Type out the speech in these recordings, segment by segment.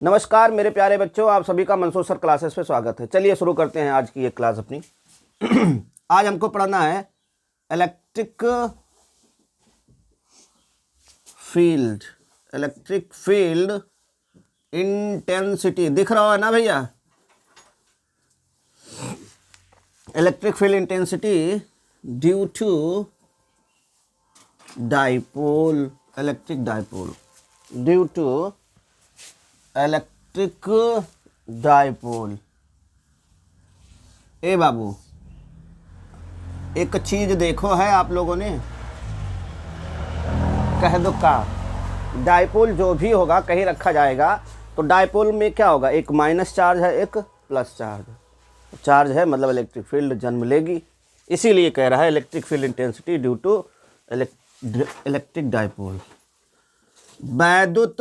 नमस्कार मेरे प्यारे बच्चों, आप सभी का मंसूर सर क्लासेस पे स्वागत है। चलिए शुरू करते हैं आज की एक क्लास अपनी। आज हमको पढ़ना है इलेक्ट्रिक फील्ड इंटेंसिटी। दिख रहा है ना भैया? Electric field intensity due to dipole, electric dipole, due to electric dipole. ए बाबू, एक चीज देखो है आप लोगों ने, कह दो का डाइपोल जो भी होगा कहीं रखा जाएगा तो डाइपोल में क्या होगा? एक माइनस चार्ज है, एक प्लस चार्ज है, मतलब इलेक्ट्रिक फील्ड जन्म लेगी। इसीलिए कह रहा है electric field intensity due to electric dipole. वैद्युत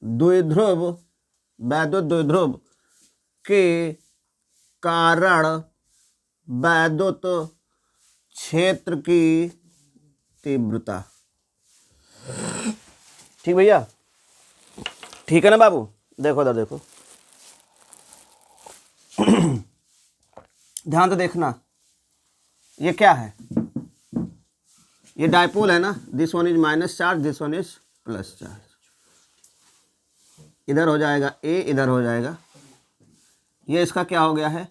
द्विध्रुव के कारण वैद्युत क्षेत्र की तीव्रता। ठीक भैया? ठीक है ना बाबू? देखो इधर देखो, ध्यान से देखना। ये क्या है? ये डाइपोल है ना। This one is minus charge, this one is plus charge. इधर हो जाएगा ए, इधर हो जाएगा। ये इसका क्या हो गया है?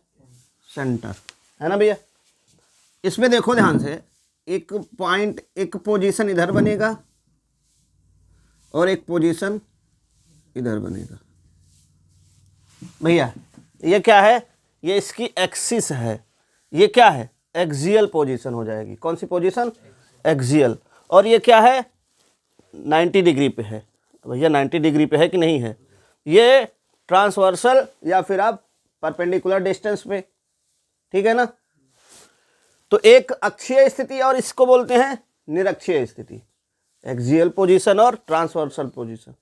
सेंटर है ना भैया? इसमें देखो ध्यान से, एक पॉइंट, एक पोजीशन इधर बनेगा और एक पोजीशन इधर बनेगा। भैया ये क्या है? ये इसकी एक्सिस है। ये क्या है? एक्सियल पोजीशन हो जाएगी। कौन सी पोजीशन? एक्सियल। और ये क्या है? 90 डिग्री पे है। भैया 90 डिग्री पे है कि नहीं है? ये ट्रांसवर्सल या फिर आप परपेंडिकुलर डिस्टेंस पे। ठीक है ना? तो एक अक्षीय स्थिति और इसको बोलते हैं निरक्षीय स्थिति। एक्सियल पोजीशन और ट्रांसवर्सल पोजीशन।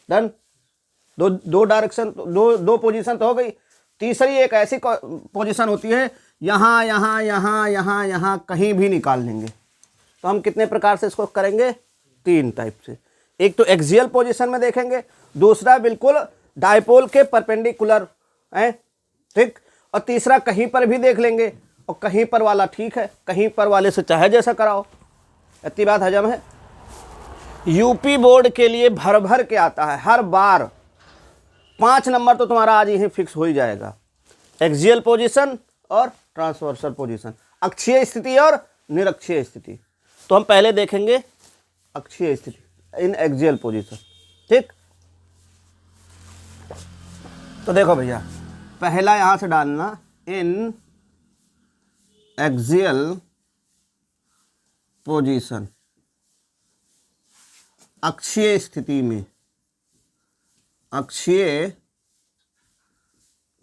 डन। दो डायरेक्शन, दो पोजीशन तो हो गई। तीसरी एक ऐसी पोजीशन होती है, यहाँ यहाँ यहाँ यहाँ यहाँ कहीं भी निकाल लेंगे। तो हम कितने प्रकार से इसको करेंगे? 3 टाइप से। एक तो एक्सियल पोजीशन में देखेंगे, दूसरा बिल्कुल डाइपोल के परपेंडिकुलर है, ठीक, और तीसरा कहीं पर भी देख लेंगे। और कहीं पर वाला ठीक है, कहीं पर वाले से चाहे जैसा कराओ। इतनी बात हजम है? यूपी बोर्ड के लिए भर भर के आता है हर बार। 5 नंबर तो तुम्हारा आज ही फिक्स हो ही जाएगा। एक्सियल पोजीशन और ट्रांसवर्सल पोजीशन, अक्षीय स्थिति और निरक्षीय स्थिति। तो हम पहले देखेंगे अक्षीय स्थिति इन एक्सियल पोजीशन। ठीक, तो देखो भैया, पहला यहां से डालना इन एक्सियल पोजीशन, अक्षीय स्थिति में, अक्षीय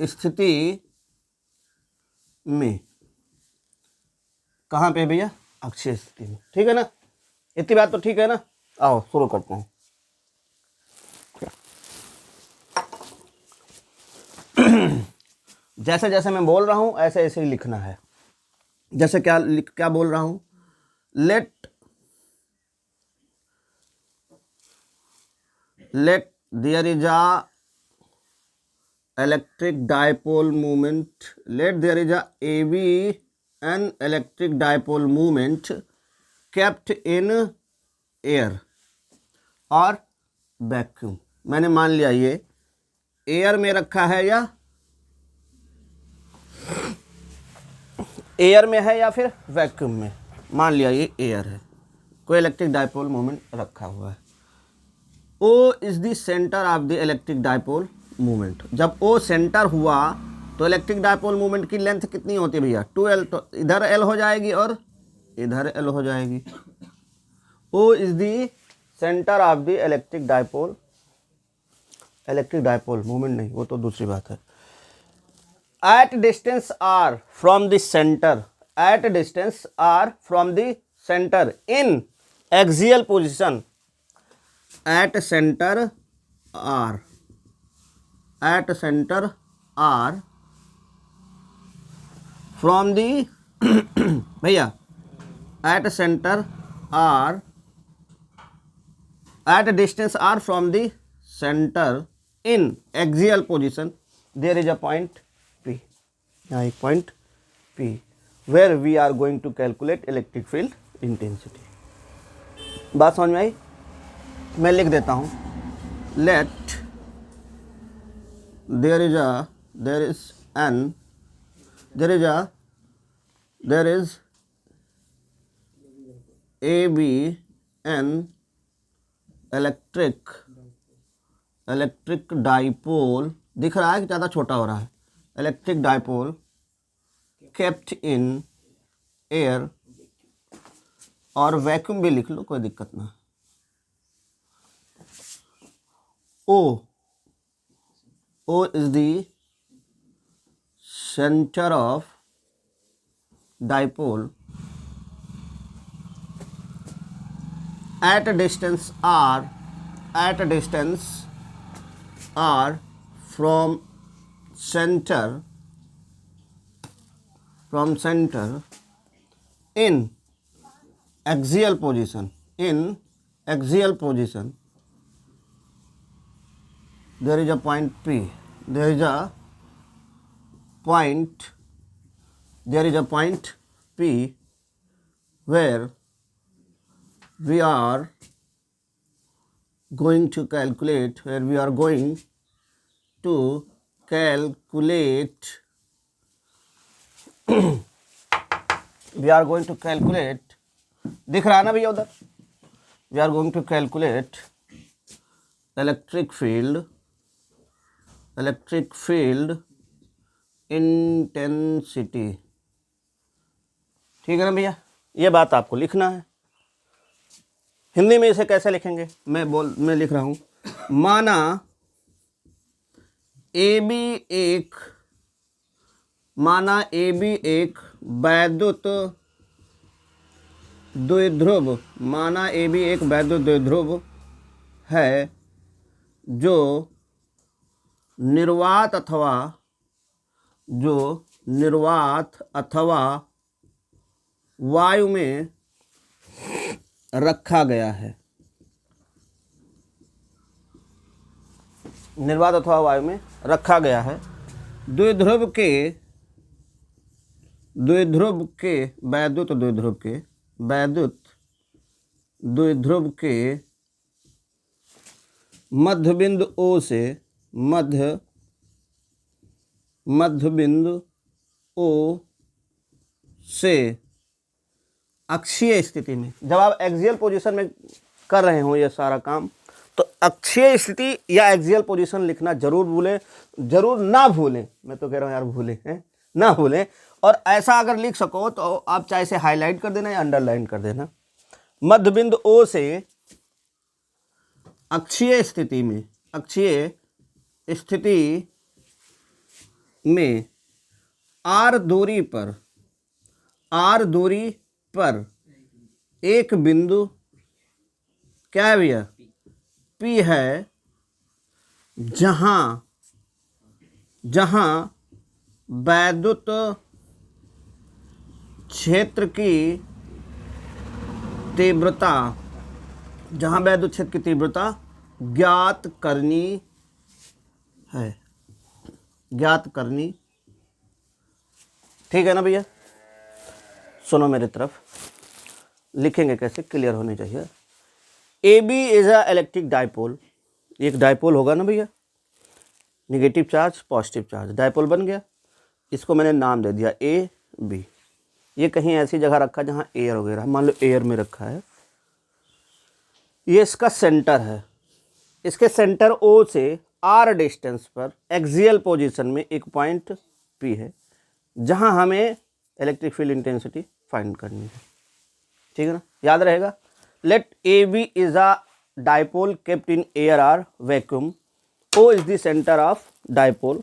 स्थिति में। कहां पे भैया? अक्षीय स्थिति में। ठीक है ना? इतनी बात तो ठीक है ना? आओ शुरू करते हैं। जैसे जैसे मैं बोल रहा हूं ऐसे ऐसे ही लिखना है। जैसे क्या बोल रहा हूं? Let there is a electric dipole movement, let there is a एवी an electric dipole movement kept in air और वैक्यूम। मैंने मान लिया ये एयर में रखा है, या एयर में है या फिर वैक्यूम में। मान लिया ये एयर है, कोई इलेक्ट्रिक डाइपोल मोमेंट रखा हुआ है। O is the centre of the electric dipole movement. जब O सेंटर हुआ तो इलेक्ट्रिक डाइपोल मूवमेंट की लेंथ कितनी होती है भैया? 2L। तो इधर L हो जाएगी और इधर L हो जाएगी। O is the centre of the electric dipole movement नहीं, वो तो दूसरी बात है। At distance r from the center, at distance r from the center in axial position, at center r from the भैया at center r at a distance r from the center in axial position there is a point P, यहाँ एक point P where we are going to calculate electric field intensity। बात समझ में आई? मैं लिख देता हूँ, let there is AB an electric dipole, दिख रहा है कि ज़्यादा छोटा हो रहा है, electric dipole kept in air, और वैक्यूम भी लिख लो, कोई दिक्कत ना। O is the center of dipole at a distance r from center in axial position there is a point P, there is a point P where we are going to calculate दिख रहा है ना भैया उधर, we are going to calculate electric field intensity। ठीक है ना भैया, ये बात आपको लिखना है। हिंदी में इसे कैसे लिखेंगे, मैं लिख रहा हूं, माना AB एक वैद्युत द्विध्रुव है जो निर्वात अथवा वायु में रखा गया है। निर्वात अथवा वायु में रखा गया है। द्विध्रुव के वैद्युत द्विध्रुव के मध्य बिंदु O से अक्षीय स्थिति में, जब आप एक्सियल पोजीशन में कर रहे हो ये सारा काम, तो अक्षीय स्थिति या एक्सियल पोजीशन लिखना जरूर ना भूलें। मैं तो कह रहा हूँ यार भूलें हैं ना भूलें, और ऐसा अगर लिख सको तो आप चाहे से हाईलाइट कर देना या अंडरलाइन कर देना। मध्य बिंदु O से अक्षीय स्थिति में R दूरी पर एक बिंदु क्या है भैया, P है, जहां वैद्युत क्षेत्र की तीव्रता ज्ञात करनी है। ठीक है ना भैया, सुनो मेरी तरफ, लिखेंगे कैसे, क्लियर होनी चाहिए। AB is a electric dipole, एक डाइपोल होगा ना भैया, negative charge positive charge, dipole बन गया। इसको मैंने नाम दे दिया AB। ये कहीं ऐसी जगह रखा जहाँ एयर वगैरह, मान लो एयर में रखा है। ये इसका सेंटर है, इसके सेंटर O से R डिस्टेंस पर एक्सियल पोजीशन में एक पॉइंट P है, जहां हमें इलेक्ट्रिक फील्ड इंटेंसिटी फाइंड करनी है। ठीक है ना, याद रहेगा। Let AB is a dipole kept in air or vacuum, O is the centre of dipole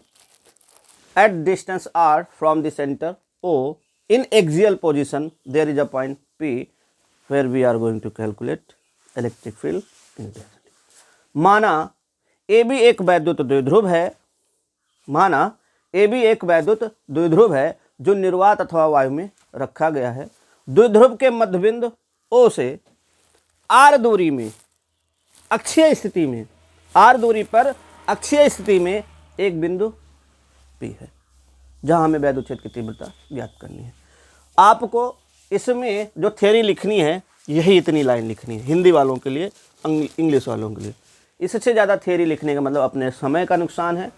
at distance R from the centre O in axial position there is a point P where we are going to calculate electric field intensity। माना AB एक वैद्युत द्विध्रुव है जो निर्वात अथवा वायु में रखा गया है। द्विध्रुव के मध्य बिंदु O से R दूरी में अक्षीय स्थिति में, r दूरी पर अक्षीय स्थिति में एक बिंदु P है जहां हमें वैद्युत की तीव्रता ज्ञात करनी है। आपको इसमें जो थ्योरी लिखनी है यही इतनी लाइन लिखनी है, हिंदी वालों के लिए, इंग्लिश वालों के लिए। इससे ज़्यादा थ्योरी लिखने का मतलब अपने समय का नुकसान है,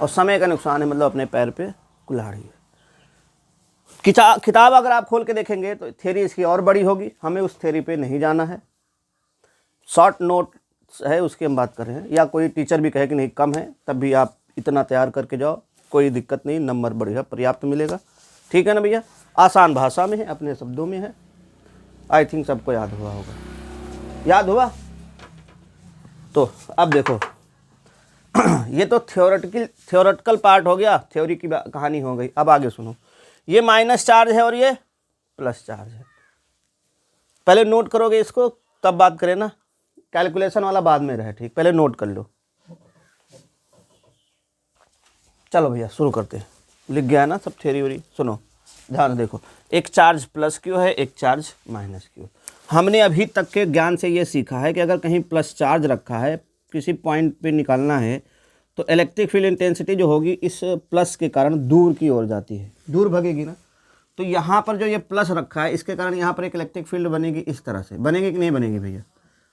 और समय का नुकसान है मतलब अपने पैर पे कुल्हाड़ी है। किताब अगर आप खोल के देखेंगे तो थ्योरी इसकी और बड़ी होगी, हमें उस थ्योरी पे नहीं जाना है। शॉर्ट नोट है उसकी हम बात कर रहे हैं, या कोई टीचर भी कहे कि नहीं कम है तब भी आप इतना तैयार करके जाओ, कोई दिक्कत नहीं, नंबर बढ़िया पर्याप्त मिलेगा। ठीक है ना भैया, आसान भाषा में है, अपने शब्दों में है। आई थिंक सबको याद हुआ होगा, याद हुआ? तो अब देखो ये तो थ्योरेटिकल पार्ट हो गया, थ्योरी की कहानी हो गई। अब आगे सुनो, ये माइनस चार्ज है और ये प्लस चार्ज है। पहले नोट करोगे इसको तब बात करें ना, कैलकुलेशन वाला बाद में रहे, ठीक? पहले नोट कर लो। चलो भैया शुरू करते हैं, लिख गया ना सब थ्योरी व्योरी। सुनो ध्यान देखो, एक चार्ज प्लस क्यू है, एक चार्ज माइनस क्यू। हमने अभी तक के ज्ञान से ये सीखा है कि अगर कहीं प्लस चार्ज रखा है, किसी पॉइंट पे निकालना है, तो इलेक्ट्रिक फील्ड इंटेंसिटी जो होगी इस प्लस के कारण दूर की ओर जाती है, दूर भगेगी ना। तो यहाँ पर जो ये प्लस रखा है इसके कारण यहाँ पर एक इलेक्ट्रिक फील्ड बनेगी, इस तरह से बनेगी कि नहीं बनेगी भैया?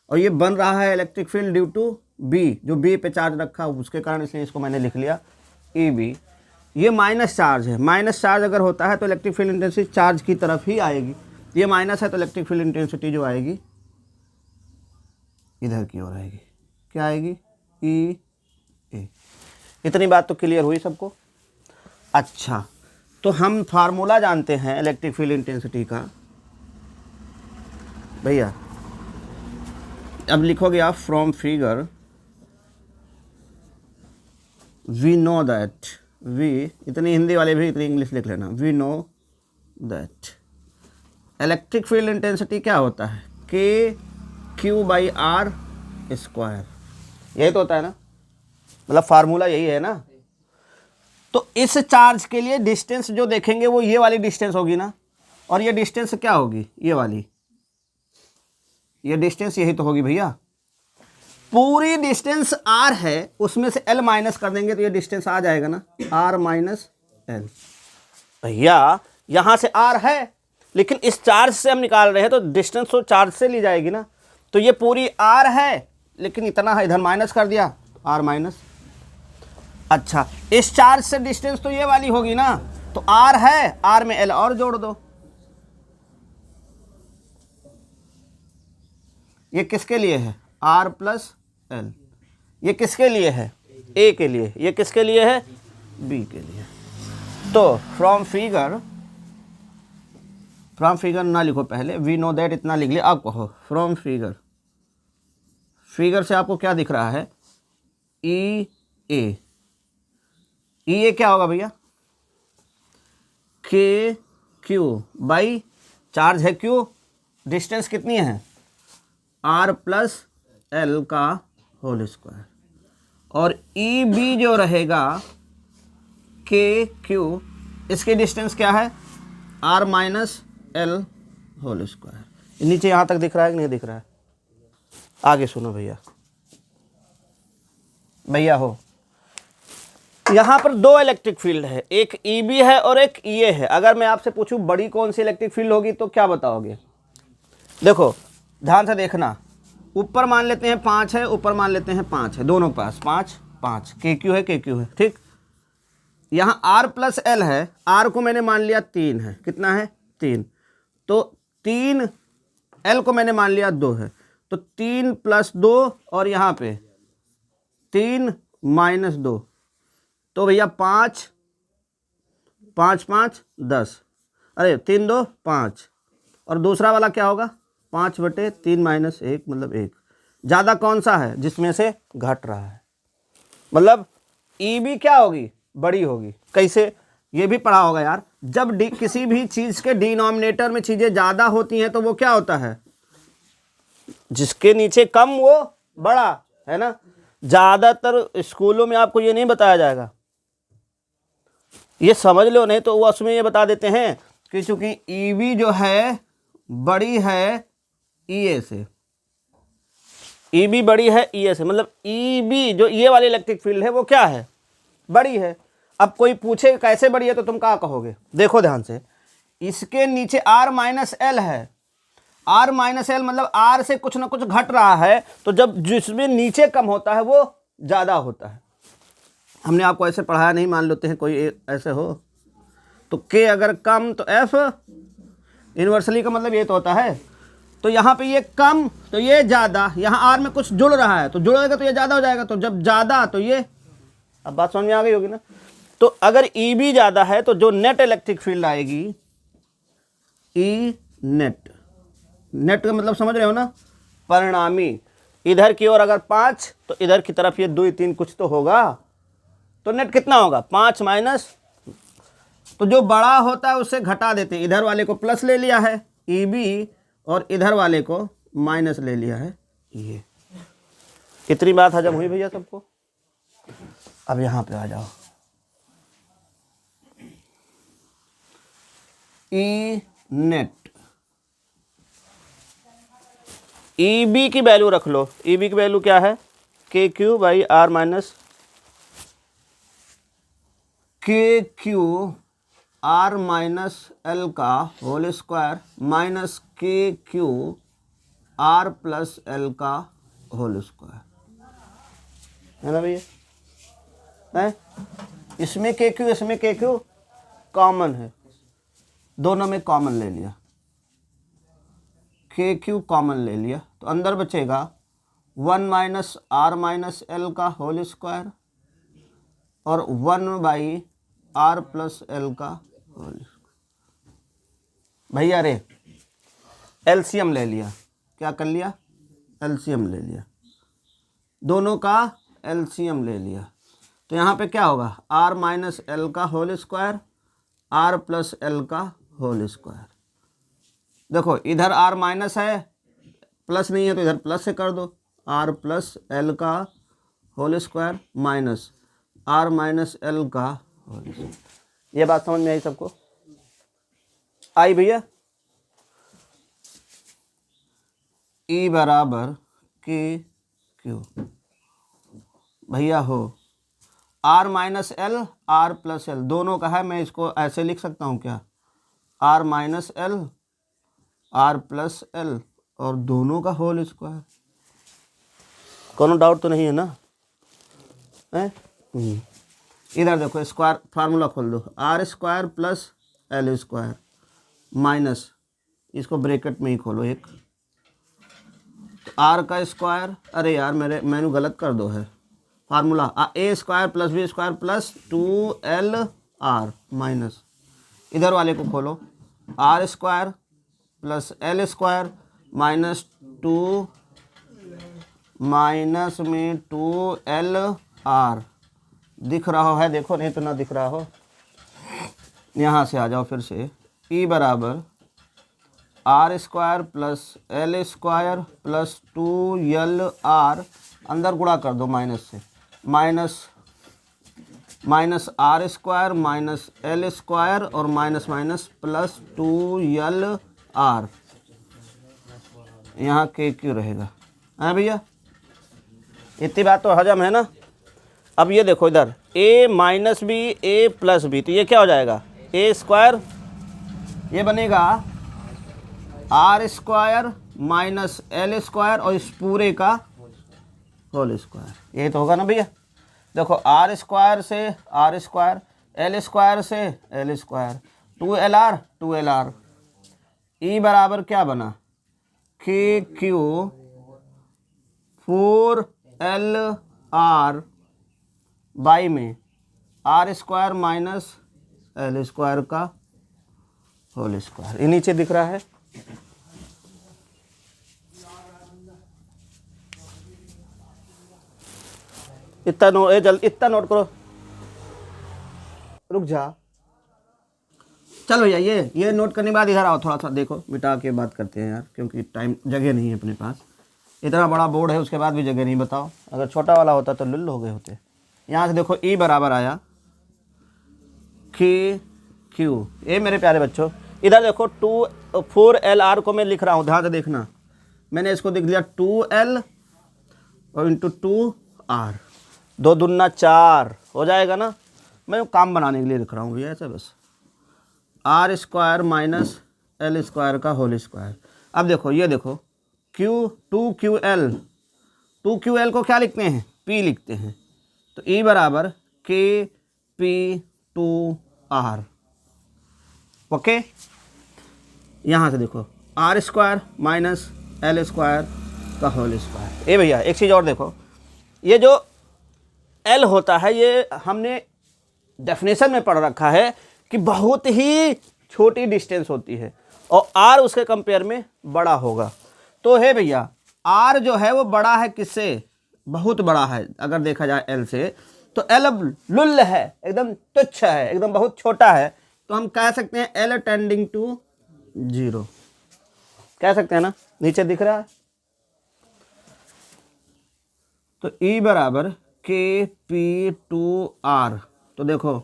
और ये बन रहा है electric field due to B, जो बी पे चार्ज रखा है उसके कारण, इसलिए इसको मैंने लिख लिया ई बी। ये माइनस चार्ज है, माइनस चार्ज अगर होता है तो इलेक्ट्रिक फील्ड इंटेंसिटी चार्ज की तरफ ही आएगी। ये माइनस है तो इलेक्ट्रिक फील्ड इंटेंसिटी जो आएगी इधर की ओर आएगी। क्या आएगी? ई ए। इतनी बात तो क्लियर हुई सबको? अच्छा, तो हम फार्मूला जानते हैं इलेक्ट्रिक फील्ड इंटेंसिटी का भैया। अब लिखोगे आप from figure we know that, we इतनी हिंदी वाले भी इतनी इंग्लिश लिख लेना, we know that electric field intensity क्या होता है? के क्यू बाई आर स्क्वायर। यही तो होता है ना, मतलब फार्मूला यही है ना। तो इस चार्ज के लिए डिस्टेंस जो देखेंगे वो ये वाली डिस्टेंस होगी ना, और ये डिस्टेंस क्या होगी? ये वाली, ये डिस्टेंस यही तो होगी भैया। पूरी डिस्टेंस r है, उसमें से l माइनस कर देंगे तो ये डिस्टेंस आ जाएगा ना, r माइनस एल। भैया यहाँ से r है, लेकिन इस चार्ज से हम निकाल रहे हैं तो डिस्टेंस तो चार्ज से ली जाएगी ना। तो ये पूरी r है, लेकिन इतना है, इधर माइनस कर दिया, r माइनस। अच्छा, इस चार्ज से डिस्टेंस तो ये वाली होगी ना, तो r है, r में l और जोड़ दो। ये किसके लिए है? r plus L. ये किसके लिए है? a के लिए। ये किसके लिए है? b के लिए। तो फ्रॉम फिगर ना लिखो पहले, वी नो दैट इतना लिख लिया। अब कहो फ्रॉम फिगर से आपको क्या दिख रहा है? ई ए क्या होगा भैया? के क्यू बाई चार्ज है क्यू, डिस्टेंस कितनी है? आर प्लस एल का होल स्क्वायर। और ई बी जो रहेगा के क्यू, इसकी डिस्टेंस क्या है? R minus L whole square. नीचे यहाँ तक दिख रहा है कि नहीं दिख रहा है? आगे सुनो भैया, हो यहाँ पर दो इलेक्ट्रिक फील्ड है, एक ई बी है और एक ई ए है। अगर मैं आपसे पूछूं बड़ी कौन सी इलेक्ट्रिक फील्ड होगी तो क्या बताओगे? देखो ध्यान से देखना, ऊपर मान लेते हैं 5 है, ऊपर मान लेते हैं 5 है, दोनों पास 5 के क्यू है, ठीक। यहाँ आर प्लस एल है, आर को मैंने मान लिया 3 है, कितना है? 3। तो 3, एल को मैंने मान लिया 2 है, तो 3 प्लस 2 और यहाँ पे 3 माइनस 2, तो भैया 5 5 5 10, अरे 3 2 5, और दूसरा वाला क्या होगा? 5/3 माइनस 1 मतलब 1। ज़्यादा कौन सा है? जिसमें से घट रहा है, मतलब ई बी क्या होगी? बड़ी होगी। कैसे? ये भी पढ़ा होगा यार, जब किसी भी चीज़ के डिनोमिनेटर में चीज़ें ज़्यादा होती हैं तो वो क्या होता है? जिसके नीचे कम वो बड़ा, है ना। ज़्यादातर स्कूलों में आपको ये नहीं बताया जाएगा, ये समझ लो, नहीं तो वो उसमें ये बता देते हैं कि चूंकि ई बी जो है बड़ी है ई ए से, ई बी बड़ी है ई ए से, मतलब ई बी जो ये वाली इलेक्ट्रिक फील्ड है वो क्या है, बड़ी है। अब कोई पूछे कैसे बड़ी है तो तुम क्या कहोगे, देखो ध्यान से, इसके नीचे आर माइनस एल है, आर माइनस एल मतलब आर से कुछ ना कुछ घट रहा है, तो जब जिसमें नीचे कम होता है वो ज़्यादा होता है। हमने आपको ऐसे पढ़ाया नहीं, मान लेते हैं कोई ऐसे हो, तो के अगर कम तो एफ इन्वर्सली का मतलब ये तो होता है, तो यहाँ पे ये कम तो ये ज़्यादा, यहाँ आर में कुछ जुड़ रहा है तो जुड़ेगा तो ये ज़्यादा हो जाएगा, तो जब ज़्यादा तो ये, अब बात समझ में आ गई होगी ना। तो अगर ई बी ज़्यादा है तो जो नेट इलेक्ट्रिक फील्ड आएगी ई नेट, नेट का मतलब समझ रहे हो ना, परिणामी। इधर की ओर अगर 5 तो इधर की तरफ ये 2 3 कुछ तो होगा, तो नेट कितना होगा 5 माइनस, तो जो बड़ा होता है उससे घटा देते हैं, इधर वाले को प्लस ले लिया है ई बी और इधर वाले को माइनस ले लिया है ये। कितनी बात हजम हुई भैया सबको। अब यहाँ पे आ जाओ, ई नेट, ई बी की वैल्यू रख लो, ई बी की वैल्यू क्या है, के क्यू बाई आर माइनस के क्यू आर माइनस एल का होल स्क्वायर माइनस के क्यू आर प्लस एल का होल स्क्वायर, है ना भैया, है। इसमें के क्यू इसमें के क्यू कॉमन है, दोनों में कॉमन ले लिया, के क्यू कॉमन ले लिया, तो अंदर बचेगा 1 माइनस आर माइनस एल का होल स्क्वायर और 1 बाई आर प्लस एल का होल स्क्वायर। भैया रे एलसीएम ले लिया, क्या कर लिया, एलसीएम ले लिया, दोनों का एलसीएम ले लिया, तो यहाँ पे क्या होगा आर माइनस एल का whole square R plus L का होल स्क्वायर। देखो इधर आर माइनस है, प्लस नहीं है तो इधर प्लस से कर दो, आर प्लस एल का whole square minus R minus L का होल स्क्वायर। ये बात समझ में आई सबको, आई भैया। ई बराबर के क्यू भैया हो R minus L R plus L दोनों का है, मैं इसको ऐसे लिख सकता हूँ क्या, R minus L R plus L और दोनों का होल स्क्वायर। कोनो डाउट तो नहीं है ना, है। इधर देखो स्क्वायर फार्मूला खोल दो, R square plus L square minus, इसको ब्रैकेट में ही खोलो एक, तो आर का स्क्वायर, अरे यार मैंने गलत कर दो है formula, A square plus B square plus 2l R minus, इधर वाले को खोलो, R square plus L square minus 2 minus में 2l आर, दिख रहा है देखो, नहीं तो ना दिख रहा हो, यहाँ से आ जाओ फिर से, ई बराबर r square plus L square plus 2l r, अंदर गुणा कर दो माइनस से, minus minus r square minus L square और minus minus plus 2l r, यहाँ के क्यू रहेगा, है भैया। इतनी बात तो हजम है ना। अब ये देखो इधर a minus B A plus B, तो ये क्या हो जाएगा ए स्क्वायर, ये बनेगा R square minus L square और इस पूरे का होल स्क्वायर, यही तो होगा ना भैया। देखो आर स्क्वायर से आर स्क्वायर, एल स्क्वायर से L square, 2l R, E बराबर क्या बना के क्यू 4l आर बाई में R square minus L square का होल स्क्वायर, ये नीचे दिख रहा है। इतना नोट करो, रुक जा, चलो भैया ये नोट करने के बाद इधर आओ, थोड़ा सा देखो, मिटा के बात करते हैं यार, क्योंकि टाइम जगह नहीं है अपने पास, इतना बड़ा बोर्ड है उसके बाद भी जगह नहीं। बताओ अगर छोटा वाला होता तो लुल्ल हो गए होते। यहाँ से देखो ई बराबर आया के क्यू, ए मेरे प्यारे बच्चों इधर देखो 4l आर को मैं लिख रहा हूँ, ध्यान से देखना, मैंने इसको लिख दिया 2l और इंटू 2r, 2 दूना 4 हो जाएगा ना। मैं काम बनाने के लिए लिख रहा हूँ भैया ऐसा बस, r square minus L square का होल स्क्वायर। अब देखो ये देखो टू क्यू एल को क्या लिखते हैं, p लिखते हैं, तो E बराबर KP2R। ओके, यहाँ से देखो r square minus L square का होल स्क्वायर। ए भैया एक चीज़ और देखो, ये जो L होता है ये हमने डेफिनेशन में पढ़ रखा है कि बहुत ही छोटी डिस्टेंस होती है और R उसके कंपेयर में बड़ा होगा। तो है भैया R जो है वो बड़ा है किससे, बहुत बड़ा है अगर देखा जाए L से, तो L अब लुल्ल है, एकदम तुच्छ है, एकदम बहुत छोटा है, तो हम कह सकते हैं L टेंडिंग टू 0, कह सकते हैं ना, नीचे दिख रहा है। तो E बराबर KP2R, तो देखो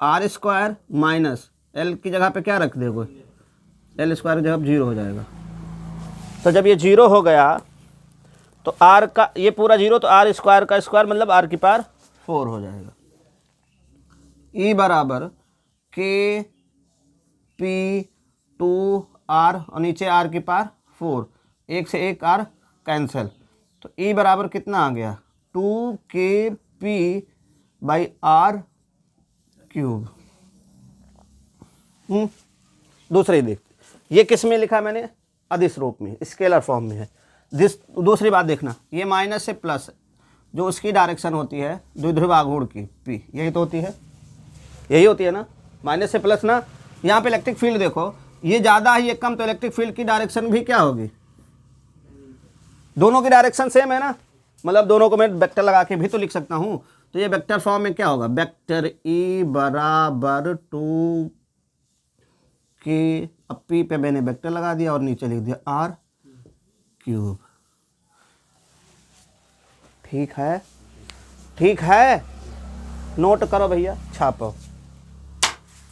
R स्क्वायर माइनस L की जगह पे क्या रख दोगे, L स्क्वायर की जगह 0 हो जाएगा। तो जब ये 0 हो गया तो R का ये पूरा 0, तो R स्क्वायर का स्क्वायर मतलब R की पावर 4 हो जाएगा। E बराबर KP2R और नीचे R की पावर 4, एक से एक R कैंसिल, तो E बराबर कितना आ गया 2KP/R क्यूब। दूसरी देख, ये किस में लिखा मैंने, अदिश रूप में, स्केलर फॉर्म में है। दूसरी बात देखना, ये माइनस से प्लस जो उसकी डायरेक्शन होती है द्विध्रुव आघूर्ण की P, यही तो होती है, यही होती है ना, माइनस से प्लस ना। यहाँ पे इलेक्ट्रिक फील्ड देखो, ये ज़्यादा है ये कम, तो इलेक्ट्रिक फील्ड की डायरेक्शन भी क्या होगी, दोनों की डायरेक्शन सेम है ना, मतलब दोनों को मैं वेक्टर लगा के भी तो लिख सकता हूँ। तो ये वेक्टर फॉर्म में क्या होगा, वेक्टर E बराबर 2K, अब P पे मैंने वेक्टर लगा दिया और नीचे लिख दिया R क्यूब। ठीक है, ठीक है, नोट करो भैया, छापो।